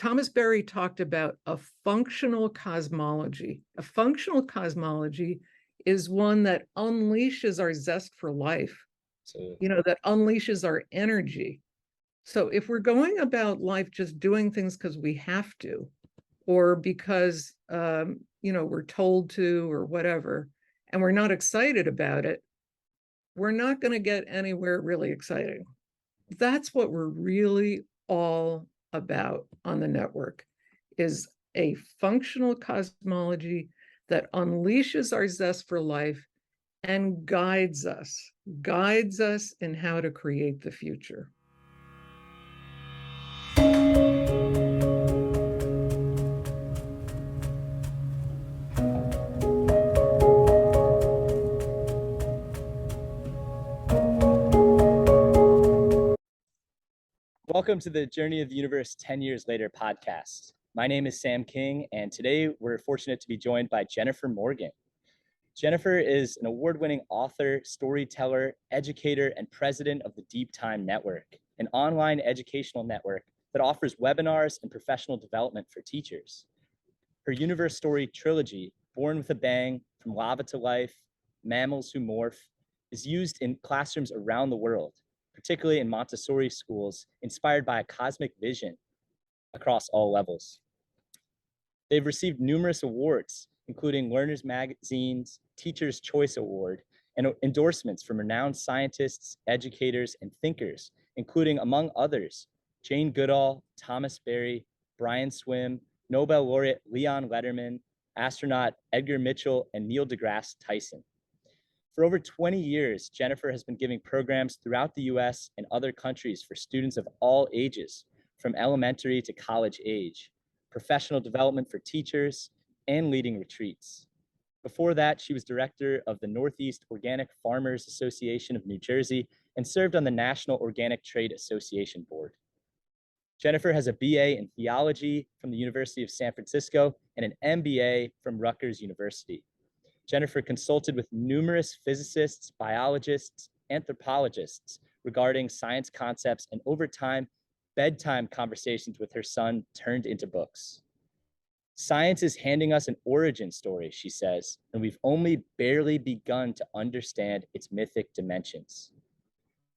Thomas Berry talked about a functional cosmology. A functional cosmology is one that unleashes our zest for life, that unleashes our energy. So if we're going about life just doing things because we have to, or because, we're told to, or whatever, and we're not excited about it, we're not going to get anywhere really exciting. That's what we're really all about on the network, is a functional cosmology that unleashes our zest for life and guides us in how to create the future. Welcome to the Journey of the Universe 10 Years Later podcast. My name is Sam King, and today we're fortunate to be joined by Jennifer Morgan. Jennifer is an award-winning author, storyteller, educator, and president of the Deeptime Network, an online educational network that offers webinars and professional development for teachers. Her Universe Story Trilogy, Born with a Bang, From Lava to Life, Mammals Who Morph, is used in classrooms around the world, particularly in Montessori schools, inspired by a cosmic vision across all levels. They've received numerous awards, including Learners Magazine's Teacher's Choice Award and endorsements from renowned scientists, educators, and thinkers, including, among others, Jane Goodall, Thomas Berry, Brian Swimme, Nobel Laureate Leon Lederman, astronaut Edgar Mitchell, and Neil de Grasse Tyson. For over 20 years, Jennifer has been giving programs throughout the US and other countries for students of all ages, from elementary to college age, professional development for teachers, and leading retreats. Before that, she was director of the Northeast Organic Farmers Association of New Jersey and served on the National Organic Trade Association Board. Jennifer has a B.A. in Theology from the University of San Francisco and an M.B.A. from Rutgers University. Jennifer consulted with numerous physicists, biologists, anthropologists regarding science concepts, and over time, bedtime conversations with her son turned into books. Science is handing us an origin story, she says, and we've only barely begun to understand its mythic dimensions.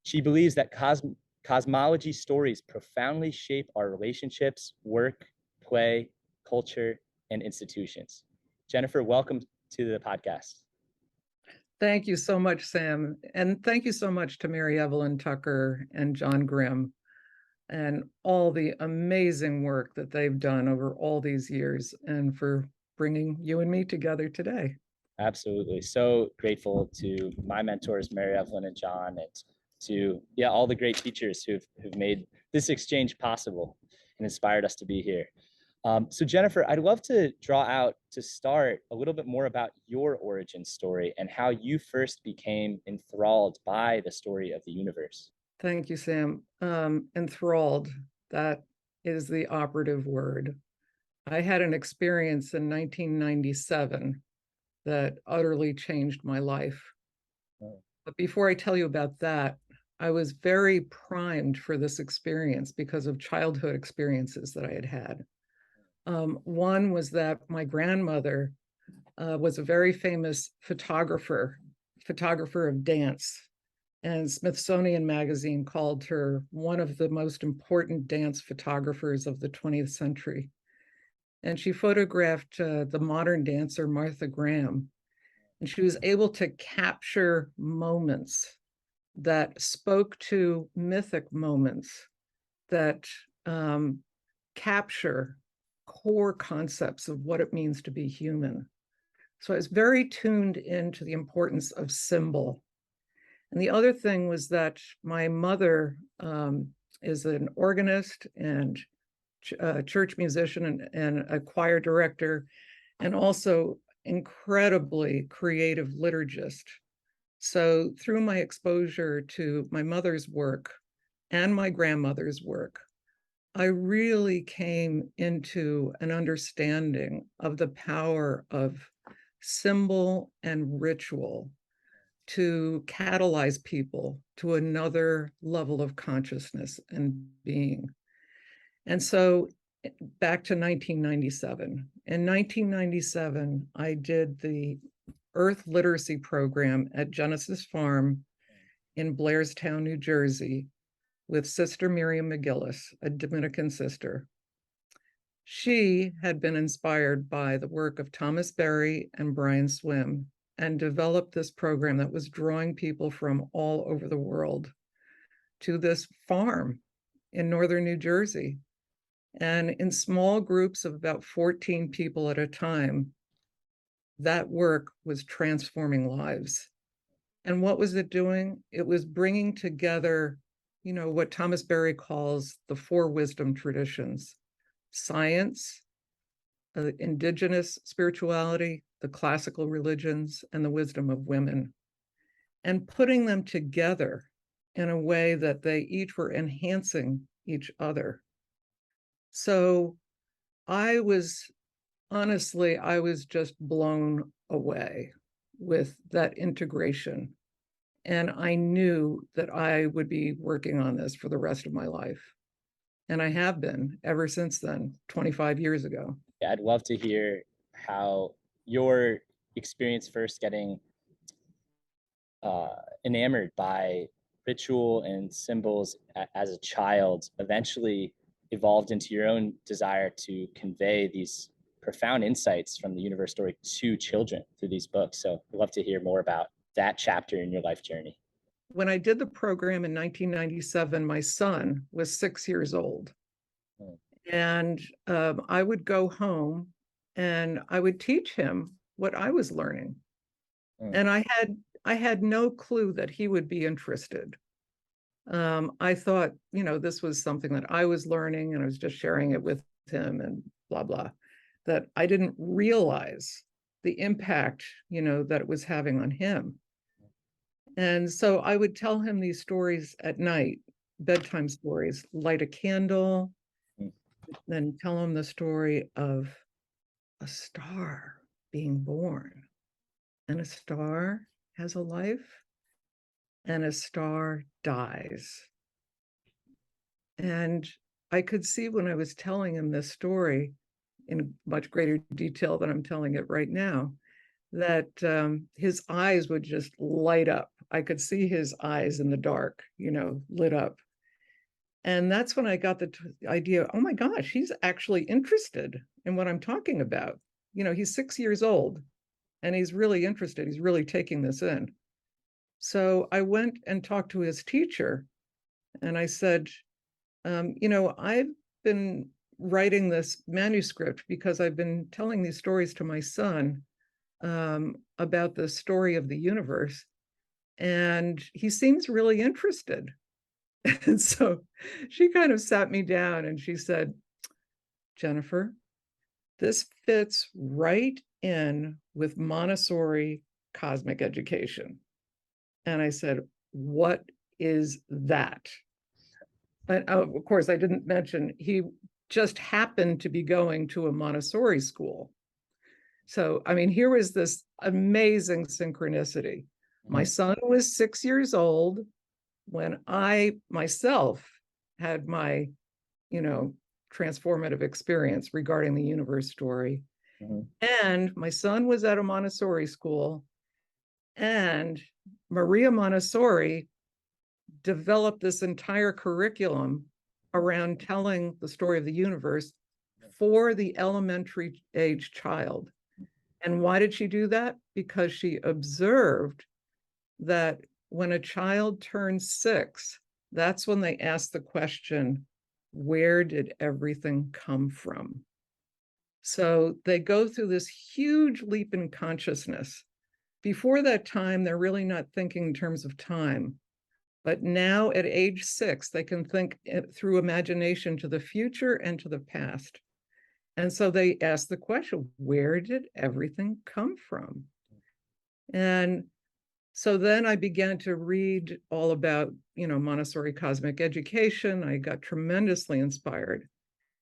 She believes that cosmology stories profoundly shape our relationships, work, play, culture, and institutions. Jennifer, welcome to the podcast. Thank you so much, Sam. And thank you so much to Mary Evelyn Tucker and John Grimm and all the amazing work that they've done over all these years, and for bringing you and me together today. Absolutely. So grateful to my mentors, Mary Evelyn and John, and to all the great teachers who've made this exchange possible and inspired us to be here. So Jennifer, I'd love to draw out to start a little bit more about your origin story and how you first became enthralled by the story of the universe. Thank you, Sam. Enthralled, that is the operative word. I had an experience in 1997 that utterly changed my life. But before I tell you about that, I was very primed for this experience because of childhood experiences that I had had. One was that my grandmother was a very famous photographer of dance, and Smithsonian Magazine called her one of the most important dance photographers of the 20th century. And she photographed the modern dancer Martha Graham, and she was able to capture moments that spoke to mythic moments that capture core concepts of what it means to be human. So I was very tuned into the importance of symbol. And the other thing was that my mother is an organist and church musician and a choir director, and also incredibly creative liturgist. So through my exposure to my mother's work and my grandmother's work, I really came into an understanding of the power of symbol and ritual to catalyze people to another level of consciousness and being. And so back to 1997. In 1997, I did the Earth Literacy Program at Genesis Farm in Blairstown, New Jersey, with Sister Miriam McGillis, a Dominican sister. She had been inspired by the work of Thomas Berry and Brian Swimme and developed this program that was drawing people from all over the world to this farm in northern New Jersey. And in small groups of about 14 people at a time, that work was transforming lives. And what was it doing? It was bringing together, what Thomas Berry calls the four wisdom traditions: science, indigenous spirituality, the classical religions, and the wisdom of women, and putting them together in a way that they each were enhancing each other. So I was just blown away with that integration. And I knew that I would be working on this for the rest of my life. And I have been ever since then, 25 years ago. Yeah, I'd love to hear how your experience first getting enamored by ritual and symbols as a child eventually evolved into your own desire to convey these profound insights from the universe story to children through these books. So I'd love to hear more about that chapter in your life journey. When I did the program in 1997, my son was 6 years old. And I would go home and I would teach him what I was learning. And I had no clue that he would be interested. I thought, this was something that I was learning and I was just sharing it with him and blah, blah, that I didn't realize the impact, that it was having on him. And so I would tell him these stories at night, bedtime stories, light a candle, then tell him the story of a star being born. And a star has a life, and a star dies. And I could see when I was telling him this story in much greater detail than I'm telling it right now, that his eyes would just light up. I could see his eyes in the dark, lit up. And that's when I got the idea, oh my gosh, he's actually interested in what I'm talking about. He's 6 years old and he's really interested. He's really taking this in. So I went and talked to his teacher and I said, I've been writing this manuscript because I've been telling these stories to my son about the story of the universe. And he seems really interested. And so she kind of sat me down and she said, Jennifer, this fits right in with Montessori cosmic education. And I said, what is that? And of course, I didn't mention he just happened to be going to a Montessori school. So, here was this amazing synchronicity. My son was 6 years old when I myself had my, transformative experience regarding the universe story. And my son was at a Montessori school, and Maria Montessori developed this entire curriculum around telling the story of the universe for the elementary age child. And why did she do that? Because she observed that when a child turns 6, that's when they ask the question, where did everything come from? So they go through this huge leap in consciousness. Before that time, they're really not thinking in terms of time. But now at age 6, they can think through imagination to the future and to the past. And so they ask the question, where did everything come from? And so then I began to read all about, Montessori cosmic education. I got tremendously inspired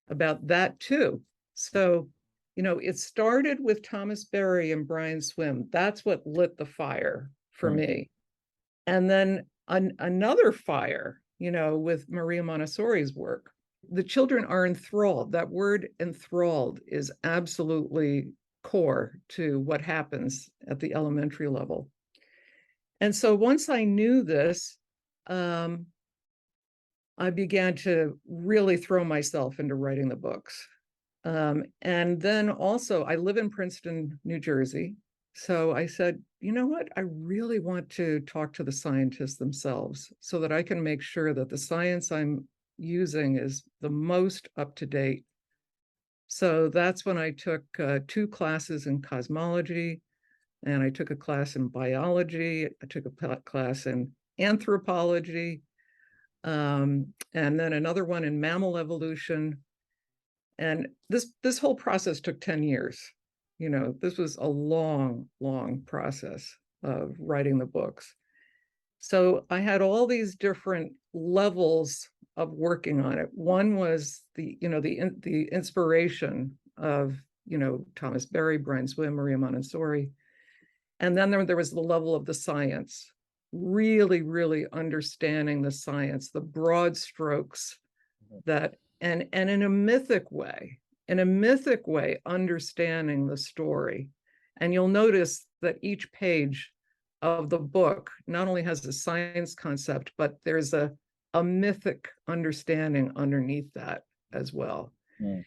about that too. So, it started with Thomas Berry and Brian Swimme. That's what lit the fire for me. And then another fire, with Maria Montessori's work. the children are enthralled. That word enthralled is absolutely core to what happens at the elementary level. And so once I knew this, I began to really throw myself into writing the books. And then also, I live in Princeton, New Jersey. So I said, you know what? I really want to talk to the scientists themselves so that I can make sure that the science I'm using is the most up to date. So that's when I took 2 classes in cosmology, and I took a class in biology. I took a class in anthropology, and then another one in mammal evolution. And this whole process took 10 years. You know, this was a long, long process of writing the books. So I had all these different levels of working on it. One was the inspiration of, Thomas Berry, Brian Swimme, Maria Montessori. And then there was the level of the science, really, really understanding the science, the broad strokes that, and in a mythic way, understanding the story. And you'll notice that each page of the book not only has a science concept, but there's a mythic understanding underneath that as well. Mm.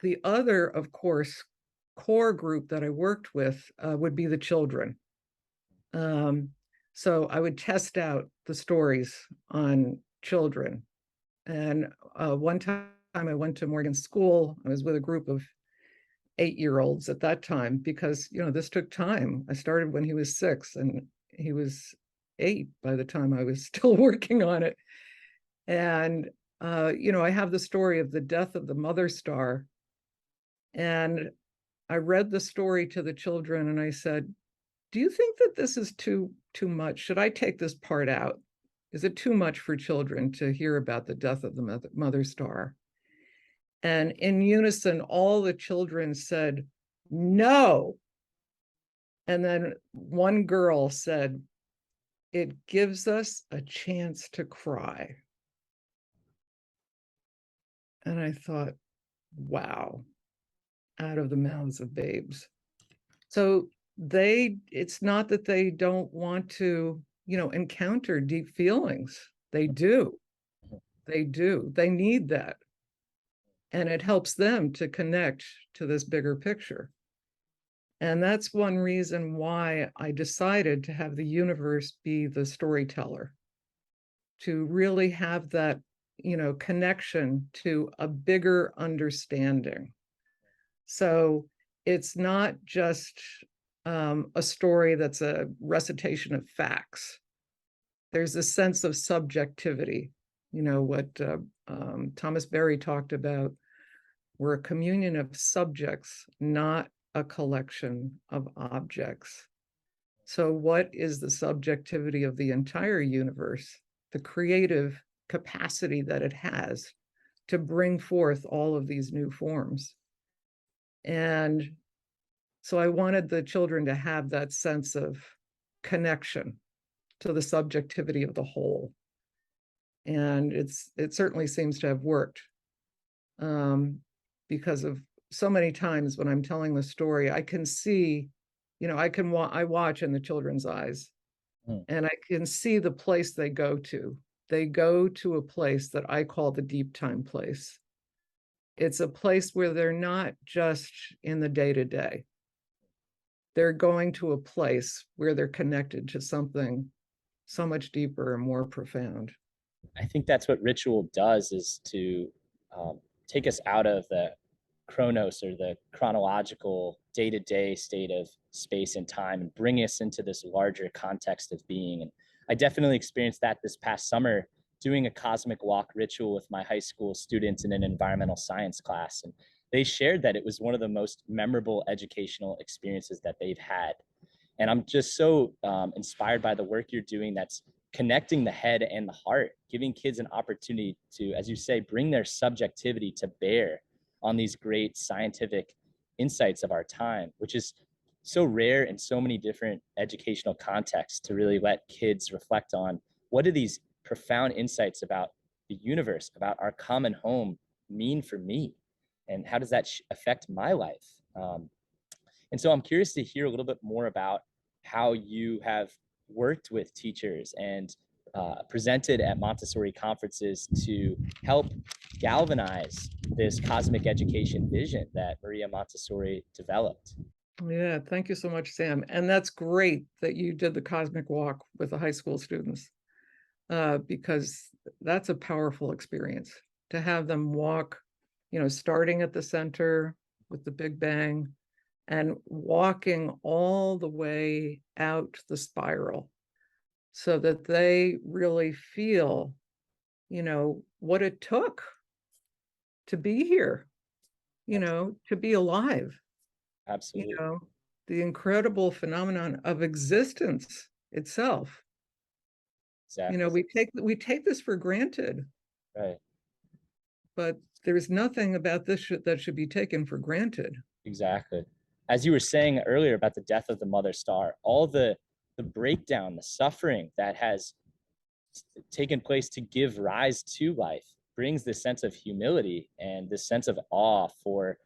The other, of course, core group that I worked with would be the children. So I would test out the stories on children. And one time I went to Morgan School. I was with a group of 8-year-olds at that time because, this took time. I started when he was 6 and he was 8 by the time I was still working on it. And, I have the story of the death of the mother star. And I read the story to the children and I said, do you think that this is too much? Should I take this part out? Is it too much for children to hear about the death of the mother star? And in unison, all the children said, no. And then one girl said, it gives us a chance to cry. And I thought, wow, out of the mouths of babes. So it's not that they don't want to, encounter deep feelings. They do. They do. They need that. And it helps them to connect to this bigger picture. And that's one reason why I decided to have the universe be the storyteller, to really have that, connection to a bigger understanding. So it's not just a story that's a recitation of facts. There's a sense of subjectivity, what Thomas Berry talked about. We're a communion of subjects, not a collection of objects. So what is the subjectivity of the entire universe? The creative capacity that it has to bring forth all of these new forms. And so I wanted the children to have that sense of connection to the subjectivity of the whole. And it certainly seems to have worked, because of so many times when I'm telling the story, I can see, I watch in the children's eyes, and I can see the place they go to. They go to a place that I call the deep time place. It's a place where they're not just in the day-to-day. They're going to a place where they're connected to something so much deeper and more profound. I think that's what ritual does, is to take us out of the chronos, or the chronological day-to-day state of space and time, and bring us into this larger context of being. And I definitely experienced that this past summer doing a cosmic walk ritual with my high school students in an environmental science class. And they shared that it was one of the most memorable educational experiences that they've had. And I'm just so inspired by the work you're doing, that's connecting the head and the heart, giving kids an opportunity to, as you say, bring their subjectivity to bear on these great scientific insights of our time, which is so rare in so many different educational contexts, to really let kids reflect on what are these profound insights about the universe, about our common home mean for me? And how does that affect my life? And so I'm curious to hear a little bit more about how you have worked with teachers and presented at Montessori conferences to help galvanize this cosmic education vision that Maria Montessori developed. Yeah, thank you so much, Sam. And that's great that you did the cosmic walk with the high school students, because that's a powerful experience to have them walk, starting at the center with the Big Bang and walking all the way out the spiral so that they really feel, what it took to be here, to be alive. Absolutely. The incredible phenomenon of existence itself. Exactly. We take this for granted, Right. but there's nothing about this that should be taken for granted. Exactly. As you were saying earlier about the death of the mother star, all the breakdown, the suffering that has taken place to give rise to life brings this sense of humility and this sense of awe for,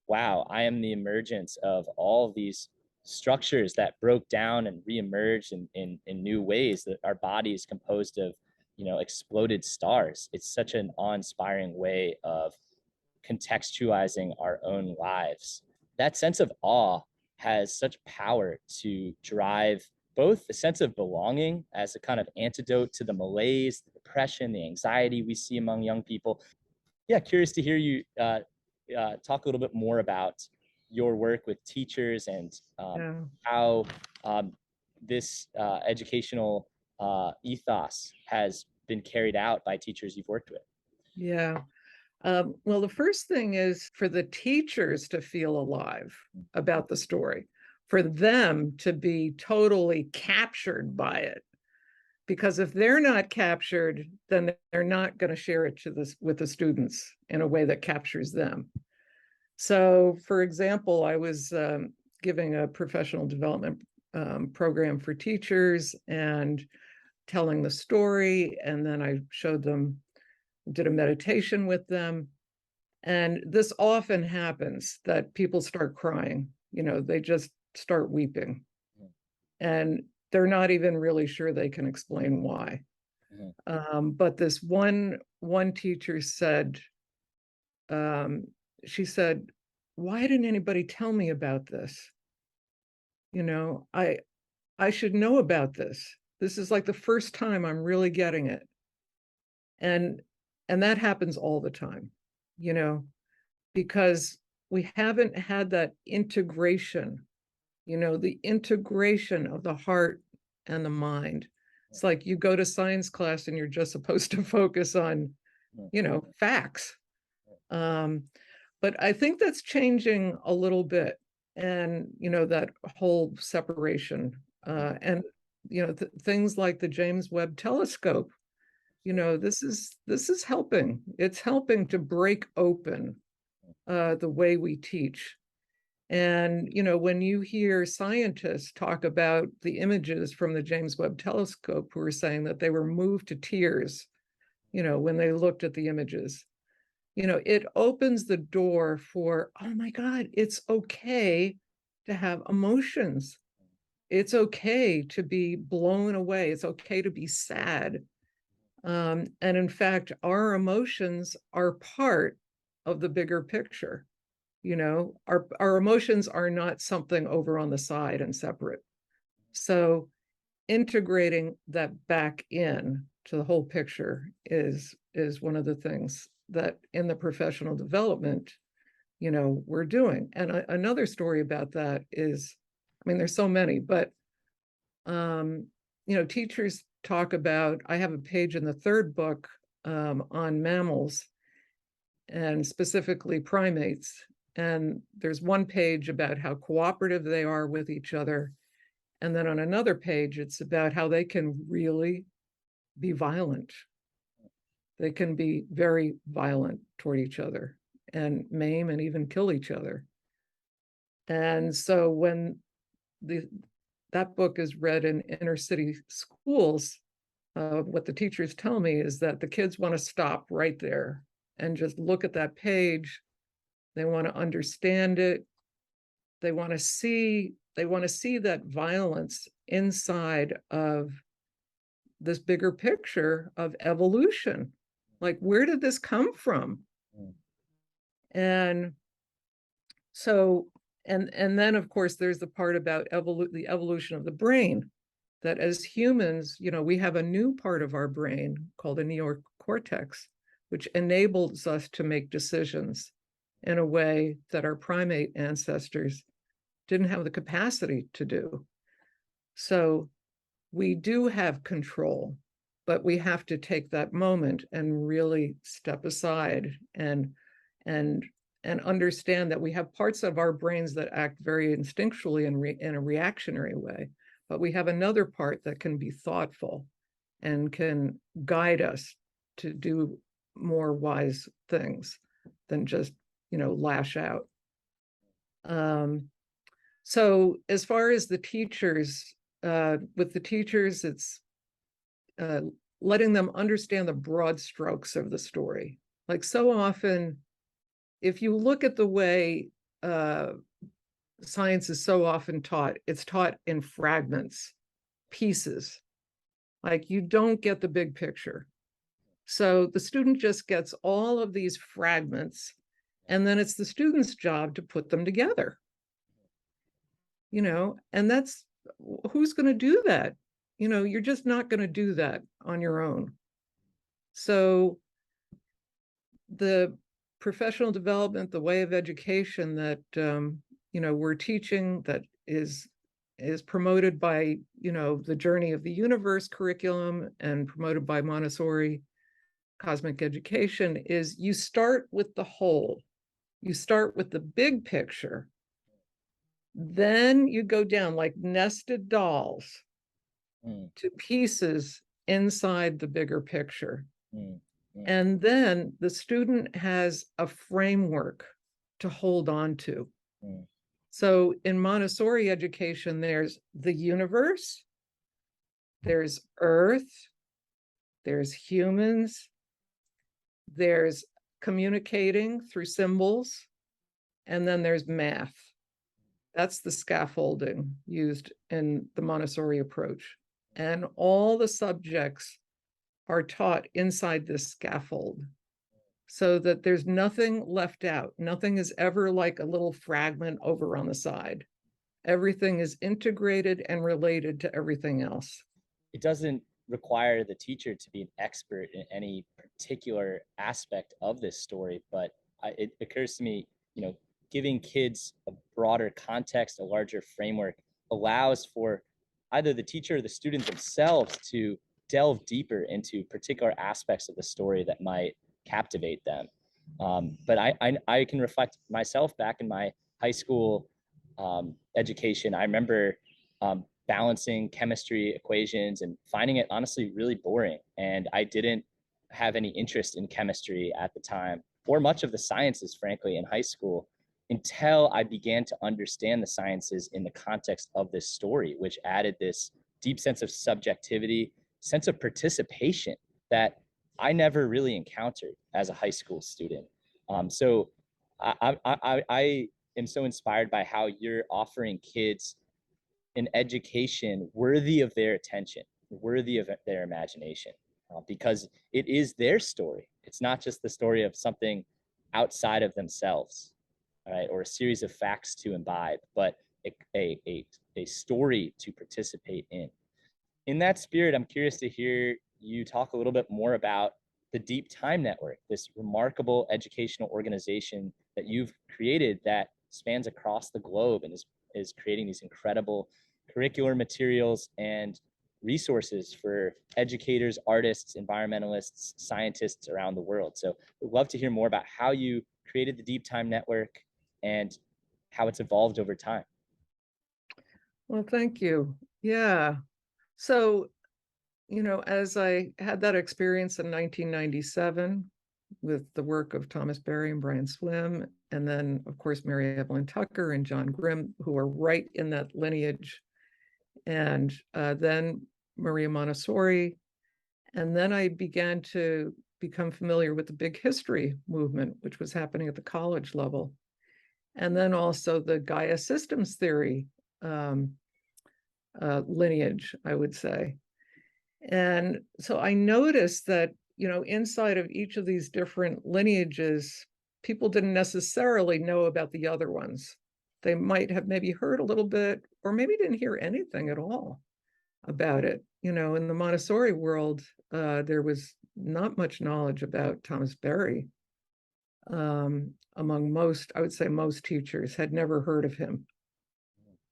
wow, I am the emergence of all of these structures that broke down and reemerged in new ways, that our body is composed of, exploded stars. It's such an awe-inspiring way of contextualizing our own lives. That sense of awe has such power to drive both a sense of belonging as a kind of antidote to the malaise, the depression, the anxiety we see among young people. Yeah, curious to hear you talk a little bit more about your work with teachers and how this educational ethos has been carried out by teachers you've worked with. Yeah. Well, the first thing is for the teachers to feel alive about the story, for them to be totally captured by it. Because if they're not captured, then they're not going to share it with the students in a way that captures them. So, for example, I was giving a professional development program for teachers and telling the story, and then I showed them, did a meditation with them. And this often happens that people start crying, they just start weeping. And they're not even really sure they can explain why. But this one teacher said, she said, why didn't anybody tell me about this? I should know about this. This is like the first time I'm really getting it. And that happens all the time, because we haven't had that integration, the integration of the heart and the mind. It's like you go to science class and you're just supposed to focus on, facts. But I think that's changing a little bit. And, that whole separation and, things like the James Webb Telescope, this is helping. It's helping to break open the way we teach. And, when you hear scientists talk about the images from the James Webb Telescope who are saying that they were moved to tears, when they looked at the images, it opens the door for, oh my God, it's okay to have emotions. It's okay to be blown away. It's okay to be sad. And in fact, our emotions are part of the bigger picture. Our emotions are not something over on the side and separate. So integrating that back in to the whole picture is one of the things that in the professional development, we're doing. And another story about that is, there's so many, but teachers talk about, I have a page in the third book on mammals and specifically primates. And there's one page about how cooperative they are with each other. And then on another page, it's about how they can really be violent. They can be very violent toward each other and maim and even kill each other. And so when that book is read in inner city schools, what the teachers tell me is that the kids want to stop right there and just look at that page. They want to understand it. They want to see that violence inside of this bigger picture of evolution. Like, where did this come from? And so, and then of course there's the part about the evolution of the brain, that as humans, we have a new part of our brain called a neocortex, which enables us to make decisions in a way that our primate ancestors didn't have the capacity to do. So we do have control, but we have to take that moment and really step aside and understand that we have parts of our brains that act very instinctually in a reactionary way, but we have another part that can be thoughtful and can guide us to do more wise things than just, lash out. So as far as the teachers, with the teachers, it's letting them understand the broad strokes of the story. Like, so often, if you look at the way science is so often taught, it's taught in fragments, pieces. Like, you don't get the big picture. So the student just gets all of these fragments, and then it's the student's job to put them together. And that's, who's going to do that? You're just not going to do that on your own. So the professional development, the way of education that we're teaching, that is promoted by the Journey of the Universe curriculum and promoted by Montessori cosmic education, is you start with the whole. You start with the big picture. Then you go down like nested dolls to pieces inside the bigger picture. And then the student has a framework to hold on to. So in Montessori education, there's the universe, there's Earth, there's humans, there's communicating through symbols, and then there's math. That's the scaffolding used in the Montessori approach. And all the subjects are taught inside this scaffold, so that there's nothing left out. Nothing is ever like a little fragment over on the side. Everything is integrated and related to everything else. It doesn't require the teacher to be an expert in any particular aspect of this story, but it occurs to me, giving kids a broader context, a larger framework, allows for either the teacher or the student themselves to delve deeper into particular aspects of the story that might captivate them. But I can reflect myself back in my high school education. I remember balancing chemistry equations and finding it honestly really boring. And I didn't have any interest in chemistry at the time, or much of the sciences, frankly, in high school, until I began to understand the sciences in the context of this story, which added this deep sense of subjectivity, sense of participation that I never really encountered as a high school student. So I am so inspired by how you're offering kids an education worthy of their attention, worthy of their imagination, because it is their story. It's not just the story of something outside of themselves, right, or a series of facts to imbibe, but a story to participate in. In that spirit, I'm curious to hear you talk a little bit more about the Deeptime Network, this remarkable educational organization that you've created that spans across the globe and is creating these incredible curricular materials and resources for educators, artists, environmentalists, scientists around the world. So we'd love to hear more about how you created the Deeptime Network and how it's evolved over time. Well, thank you. Yeah. So, as I had that experience in 1997 with the work of Thomas Berry and Brian Swimme, and then, of course, Mary Evelyn Tucker and John Grimm, who are right in that lineage, and then Maria Montessori. And then I began to become familiar with the big history movement, which was happening at the college level. And then also the Gaia systems theory lineage, I would say. And so I noticed that, inside of each of these different lineages, people didn't necessarily know about the other ones. They might have maybe heard a little bit, or maybe didn't hear anything at all about it. In the Montessori world, there was not much knowledge about Thomas Berry. Among most, I would say most teachers had never heard of him.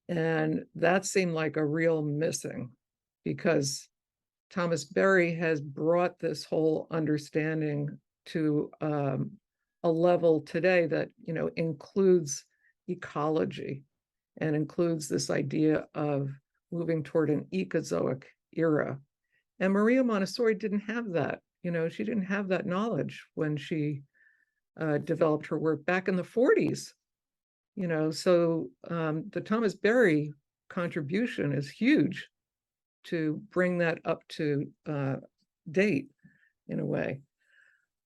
And that seemed like a real missing, because Thomas Berry has brought this whole understanding to a level today that, includes ecology and includes this idea of moving toward an ecozoic era. And Maria Montessori didn't have that. She didn't have that knowledge when she developed her work back in the 40s. So the Thomas Berry contribution is huge to bring that up to date in a way.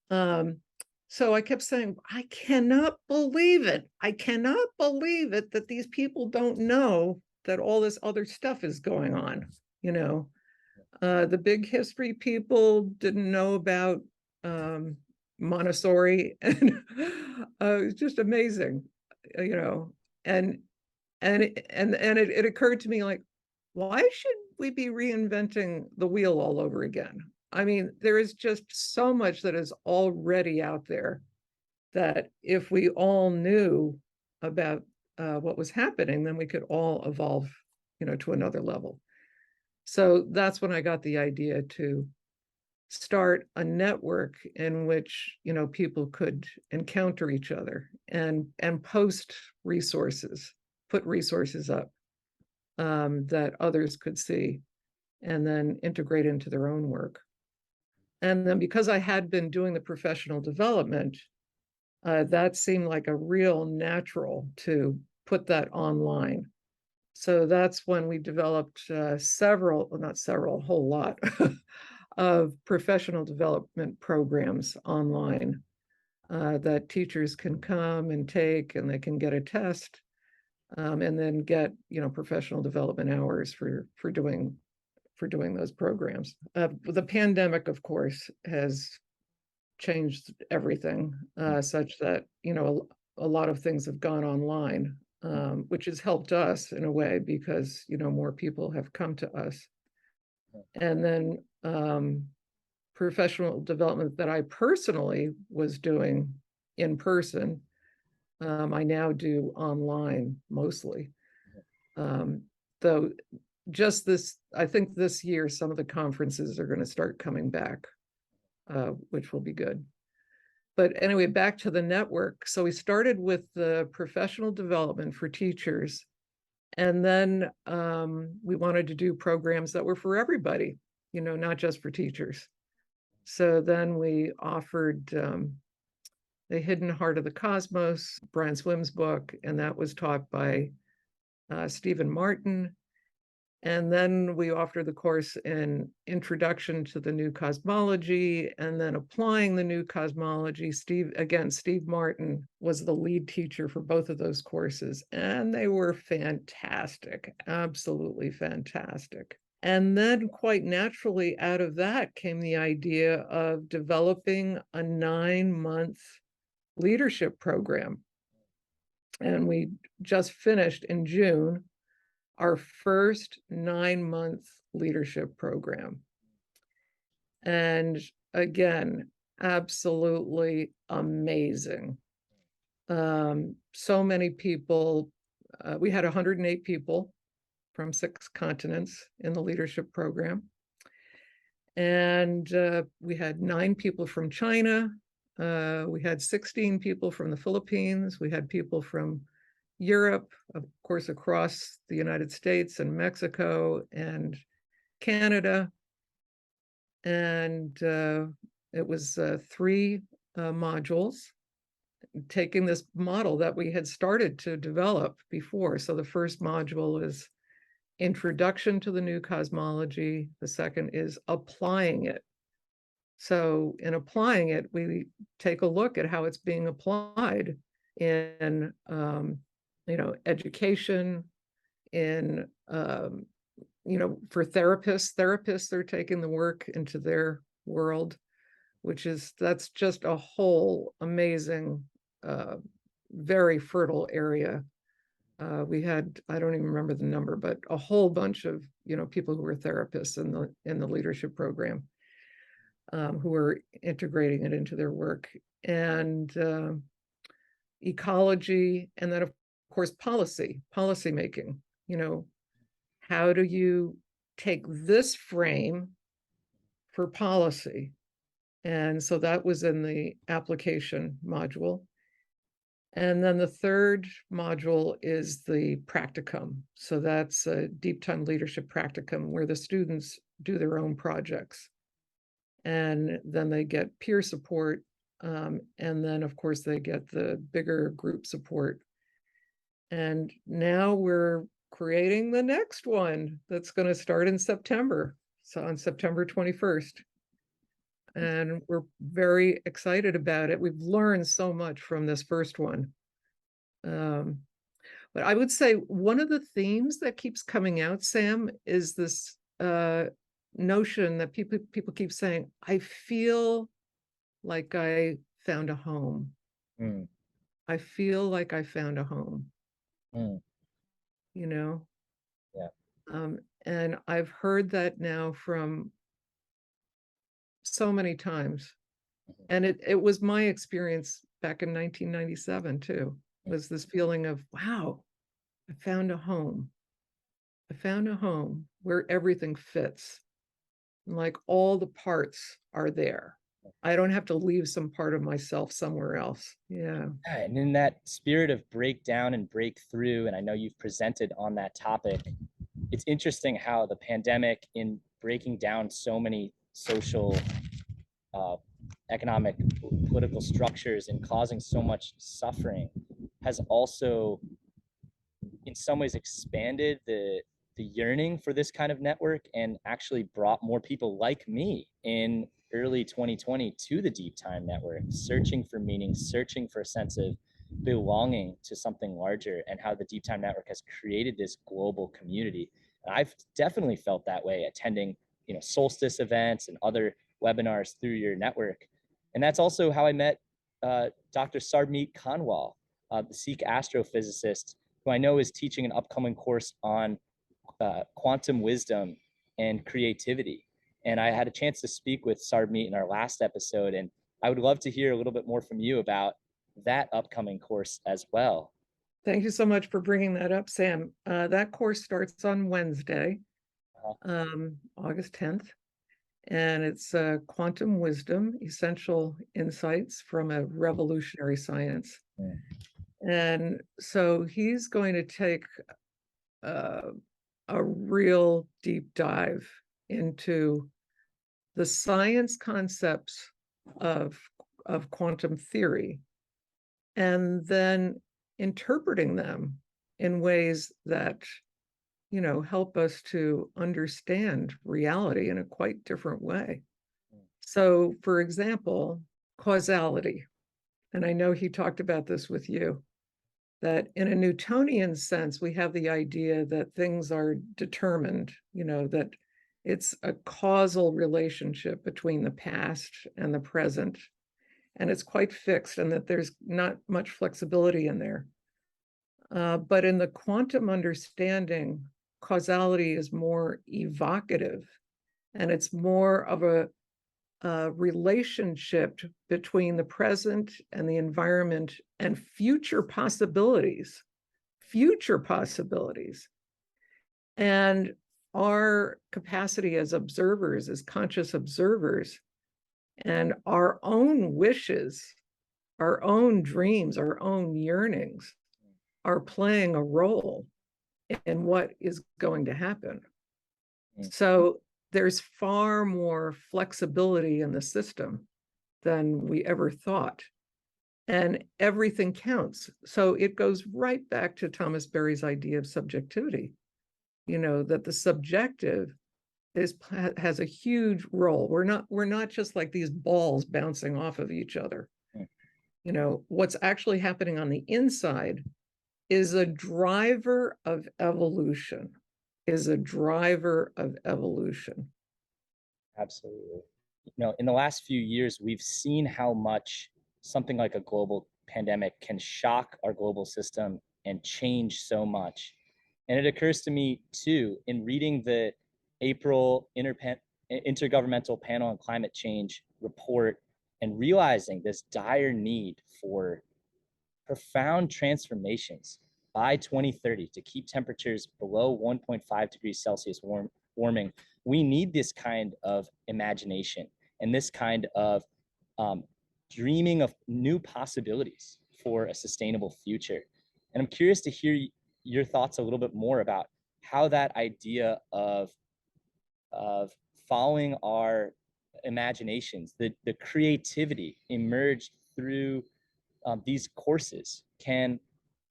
So I kept saying, I cannot believe it. I cannot believe it that these people don't know that all this other stuff is going on. The big history people didn't know about Montessori, and it's just amazing, and it occurred to me, like, why should we be reinventing the wheel all over again? I mean, there is just so much that is already out there that if we all knew about what was happening, then we could all evolve, to another level. So that's when I got the idea to start a network in which, people could encounter each other and post resources, put resources up that others could see and then integrate into their own work. And then because I had been doing the professional development, that seemed like a real natural to put that online. So that's when we developed a whole lot of professional development programs online that teachers can come and take, and they can get a test and then get, professional development hours for doing those programs. The pandemic, of course, has changed everything such that, a lot of things have gone online, which has helped us in a way because, more people have come to us. And then professional development that I personally was doing in person, I now do online mostly. Though just I think this year, some of the conferences are going to start coming back, which will be good. But anyway, back to the network. So we started with the professional development for teachers. And then we wanted to do programs that were for everybody, not just for teachers. So then we offered The Hidden Heart of the Cosmos, Brian Swimme's book, and that was taught by Stephen Martin. And then we offered the course in Introduction to the New Cosmology, and then Applying the New Cosmology. Steve Martin was the lead teacher for both of those courses, and they were fantastic, absolutely fantastic. And then quite naturally out of that came the idea of developing a 9-month leadership program. And we just finished in June our first 9-month leadership program. And again, absolutely amazing. So many people, we had 108 people from 6 continents in the leadership program. And we had 9 people from China. We had 16 people from the Philippines. We had people from Europe, of course, across the United States and Mexico and Canada. And it was 3 modules, taking this model that we had started to develop before. So the first module is Introduction to the New Cosmology. The second is Applying it. So in applying it, we take a look at how it's being applied in, education, in, for therapists, they're taking the work into their world, that's just a whole amazing, very fertile area. We had, I don't even remember the number, but a whole bunch of, people who were therapists in the leadership program, who were integrating it into their work, and ecology, and then of course policy making. How do you take this frame for policy? And so that was in the application module. And then the third module is the practicum. So that's a deep time leadership practicum where the students do their own projects. And then they get peer support. And then, of course, they get the bigger group support. And now we're creating the next one that's going to start in September. So on September 21st. And we're very excited about it. We've learned so much from this first one. But I would say one of the themes that keeps coming out, Sam, is this notion that people keep saying, I feel like I found a home. Mm. I feel like I found a home. Mm. Yeah. And I've heard that now from so many times. And it was my experience back in 1997 too, was this feeling of, wow, I found a home. I found a home where everything fits. Like all the parts are there. I don't have to leave some part of myself somewhere else. Yeah. And in that spirit of breakdown and breakthrough, and I know you've presented on that topic, it's interesting how the pandemic, in breaking down so many social, economic, political structures and causing so much suffering, has also in some ways expanded the yearning for this kind of network and actually brought more people like me in early 2020 to the Deeptime Network, searching for meaning, searching for a sense of belonging to something larger, and how the Deeptime Network has created this global community. And I've definitely felt that way attending, solstice events and other webinars through your network. And that's also how I met Dr. Sarmeet Kanwal, the Sikh astrophysicist, who I know is teaching an upcoming course on quantum wisdom and creativity. And I had a chance to speak with Sarmeet in our last episode, and I would love to hear a little bit more from you about that upcoming course as well. Thank you so much for bringing that up, Sam. That course starts on Wednesday, August 10th, and it's Quantum Wisdom, Essential Insights from a Revolutionary Science. Mm. And so he's going to take a real deep dive into the science concepts of quantum theory, and then interpreting them in ways that, help us to understand reality in a quite different way. So, for example, causality. And I know he talked about this with you, that in a Newtonian sense, we have the idea that things are determined, that it's a causal relationship between the past and the present, and it's quite fixed, and that there's not much flexibility in there. But in the quantum understanding, causality is more evocative, and it's more of a relationship between the present and the environment and future possibilities. And our capacity as observers, as conscious observers, and our own wishes, our own dreams, our own yearnings are playing a role in what is going to happen. So there's far more flexibility in the system than we ever thought. And everything counts. So it goes right back to Thomas Berry's idea of subjectivity, that the subjective has a huge role. We're not just like these balls bouncing off of each other. You know, what's actually happening on the inside is a driver of evolution, Absolutely. You know, in the last few years, we've seen how much something like a global pandemic can shock our global system and change so much. And it occurs to me too, in reading the April Intergovernmental Panel on Climate Change report and realizing this dire need for profound transformations by 2030 to keep temperatures below 1.5 degrees Celsius warming. We need this kind of imagination and this kind of dreaming of new possibilities for a sustainable future. And I'm curious to hear your thoughts a little bit more about how that idea of following our imaginations, the creativity emerged through these courses can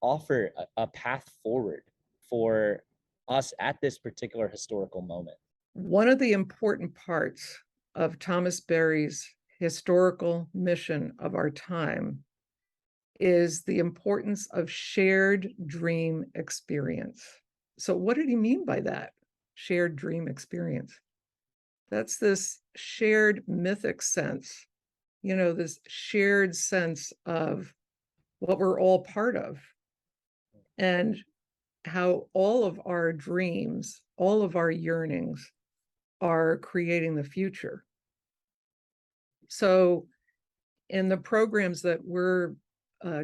offer a path forward for us at this particular historical moment. One of the important parts of Thomas Berry's historical mission of our time is the importance of shared dream experience. So what did he mean by that? Shared dream experience. That's this shared mythic sense, you know, this shared sense of what we're all part of, and how all of our dreams, all of our yearnings are creating the future. So in the programs that we're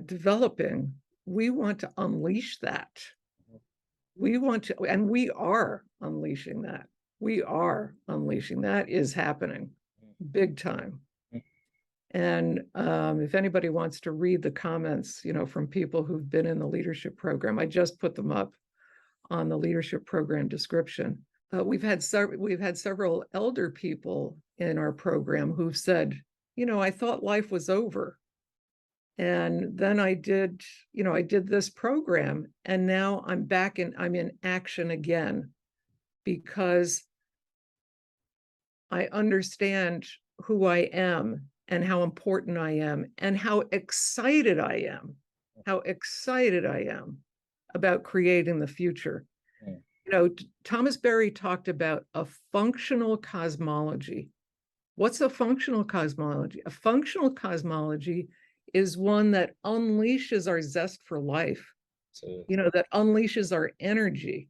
developing, we want to unleash that. We want to, and we are unleashing that. We are unleashing that. Is happening big time. And if anybody wants to read the comments, you know, from people who've been in the leadership program, I just put them up on the leadership program description. We've had several elder people in our program who've said, you know, I thought life was over. And then I did this program, and now I'm in action again, because I understand who I am and how important I am and how excited I am about creating the future. You know, Thomas Berry talked about a functional cosmology. What's a functional cosmology? A functional cosmology is one that unleashes our zest for life, you know, that unleashes our energy.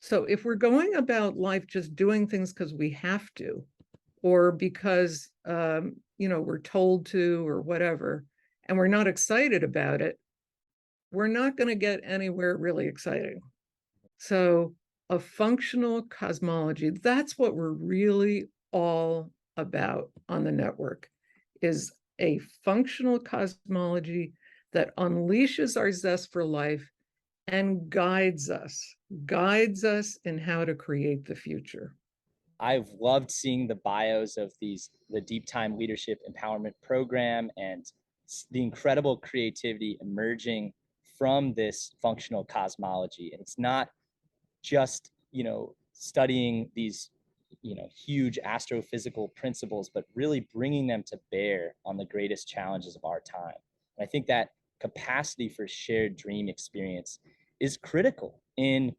So if we're going about life just doing things because we have to, or because, you know, we're told to, or whatever, and we're not excited about it, we're not going to get anywhere really exciting. So a functional cosmology, that's what we're really all about on the network, is a functional cosmology that unleashes our zest for life and guides us in how to create the future. I've loved seeing the bios of the Deeptime Leadership Empowerment Program and the incredible creativity emerging from this functional cosmology. And it's not just, you know, studying these, you know, huge astrophysical principles, but really bringing them to bear on the greatest challenges of our time. And I think that capacity for shared dream experience is critical in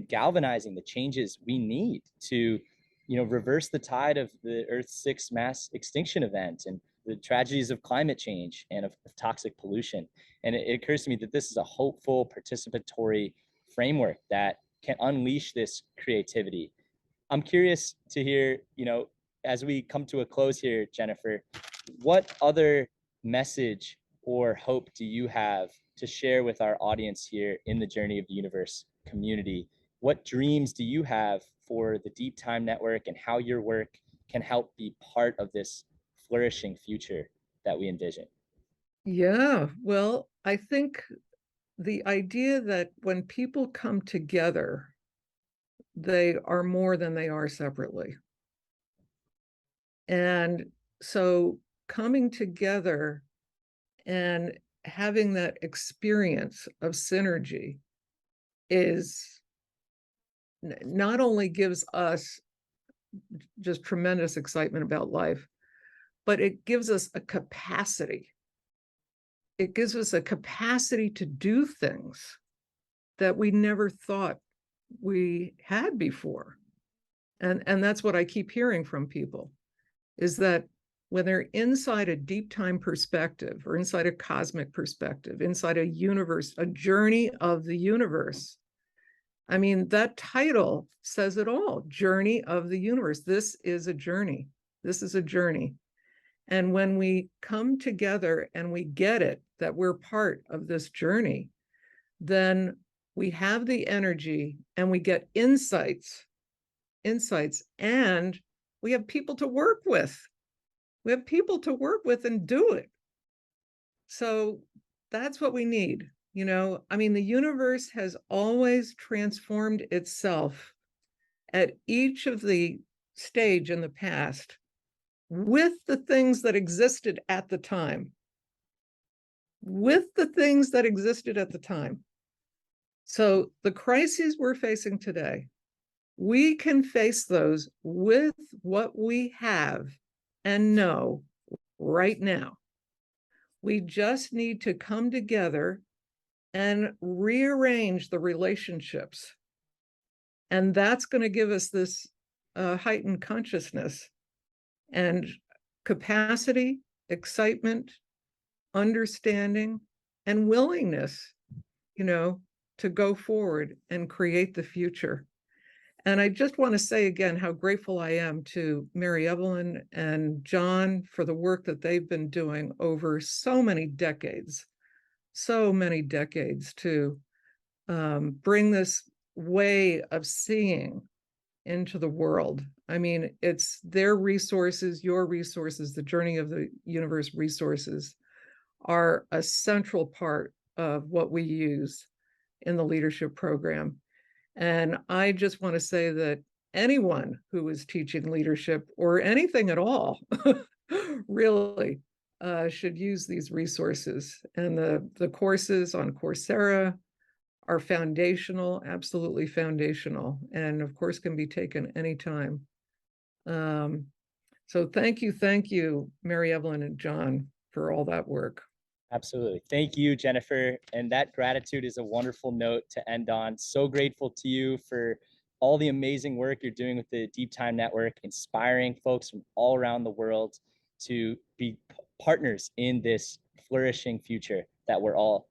galvanizing the changes we need to, you know, reverse the tide of the Earth's sixth mass extinction event and the tragedies of climate change and of toxic pollution. And it occurs to me that this is a hopeful, participatory framework that can unleash this creativity. I'm curious to hear, you know, as we come to a close here, Jennifer, what other message or hope do you have to share with our audience here in the Journey of the Universe community? What dreams do you have for the Deeptime Network and how your work can help be part of this flourishing future that we envision? Yeah, well, I think the idea that when people come together, they are more than they are separately. And so coming together and having that experience of synergy is not only gives us just tremendous excitement about life, but it gives us a capacity. It gives us a capacity to do things that we never thought we had before. And that's what I keep hearing from people, is that when they're inside a deep time perspective, or inside a cosmic perspective, inside a universe, a journey of the universe. I mean, that title says it all, Journey of the Universe. This is a journey. This is a journey. And when we come together and we get it, that we're part of this journey, then we have the energy and we get insights, and we have people to work with. We have people to work with and do it. So that's what we need. I mean, the universe has always transformed itself at each of the stage in the past with the things that existed at the time. With the things that existed at the time. So the crises we're facing today, we can face those with what we have and know right now. We just need to come together and rearrange the relationships. And that's going to give us this heightened consciousness and capacity, excitement, understanding, and willingness, to go forward and create the future. And I just want to say again how grateful I am to Mary Evelyn and John for the work that they've been doing over so many decades to bring this way of seeing into the world. I mean, it's their resources, your resources, the Journey of the Universe resources are a central part of what we use in the leadership program. And I just want to say that anyone who is teaching leadership or anything at all really should use these resources. And the courses on Coursera are foundational, absolutely foundational, and of course can be taken anytime. So thank you, Mary Evelyn and John, for all that work. Absolutely. Thank you, Jennifer. And that gratitude is a wonderful note to end on. So grateful to you for all the amazing work you're doing with the Deeptime Network, inspiring folks from all around the world to be partners in this flourishing future that we're all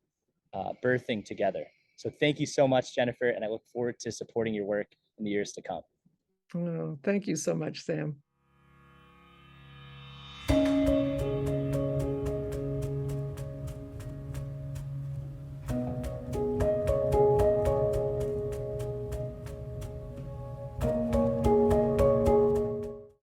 birthing together. So thank you so much, Jennifer, and I look forward to supporting your work in the years to come. Oh, thank you so much, Sam.